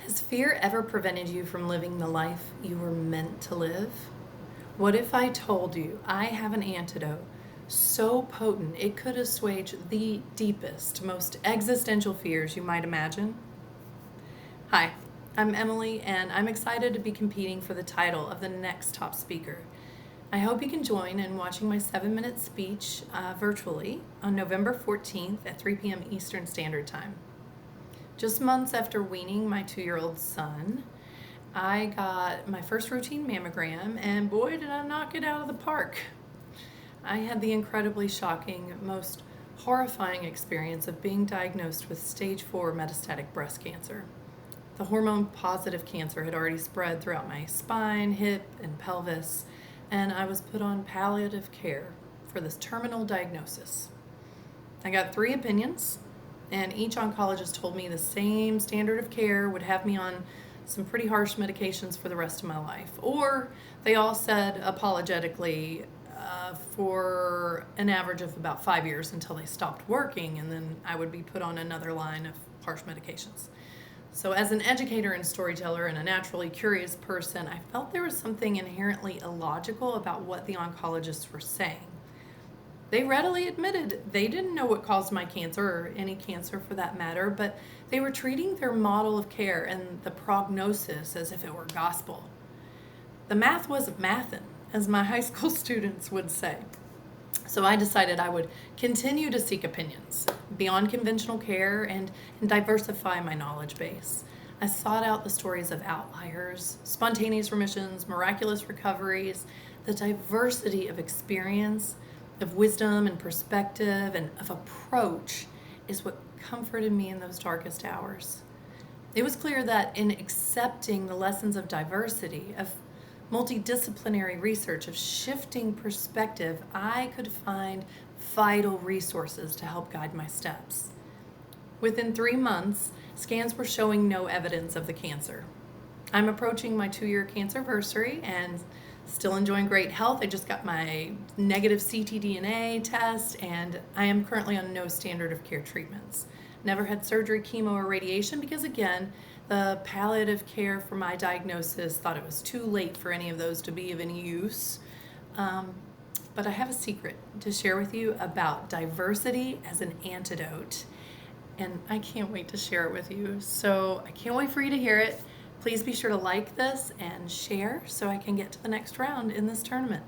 Has fear ever prevented you from living the life you were meant to live? What if I told you I have an antidote so potent it could assuage the deepest, most existential fears you might imagine? Hi, I'm Emily, and I'm excited to be competing for the title of the next top speaker. I hope you can join in watching my 7-minute speech virtually on November 14th at 3 p.m. Eastern Standard Time. Just months after weaning my 2-year-old son, I got my first routine mammogram, and boy, did I knock it out of the park. I had the incredibly shocking, most horrifying experience of being diagnosed with stage 4 metastatic breast cancer. The hormone-positive cancer had already spread throughout my spine, hip, and pelvis, and I was put on palliative care for this terminal diagnosis. I got 3 opinions, and each oncologist told me the same standard of care would have me on some pretty harsh medications for the rest of my life. Or they all said apologetically for an average of about 5 years until they stopped working, and then I would be put on another line of harsh medications. So as an educator and storyteller and a naturally curious person, I felt there was something inherently illogical about what the oncologists were saying. They readily admitted they didn't know what caused my cancer, or any cancer for that matter, but they were treating their model of care and the prognosis as if it were gospel. The math wasn't mathin', as my high school students would say. So I decided I would continue to seek opinions beyond conventional care and diversify my knowledge base. I sought out the stories of outliers, spontaneous remissions, miraculous recoveries. The diversity of experience, of wisdom and perspective and of approach is what comforted me in those darkest hours. It was clear that in accepting the lessons of diversity, of multidisciplinary research, of shifting perspective, I could find vital resources to help guide my steps. Within 3 months, scans were showing no evidence of the cancer. I'm approaching my 2-year cancerversary and still enjoying great health. I just got my negative ctDNA test, and I am currently on no standard of care treatments. Never had surgery, chemo, or radiation because, again, the palliative care for my diagnosis thought it was too late for any of those to be of any use. But I have a secret to share with you about diversity as an antidote, and I can't wait to share it with you. So I can't wait for you to hear it. Please be sure to like this and share so I can get to the next round in this tournament.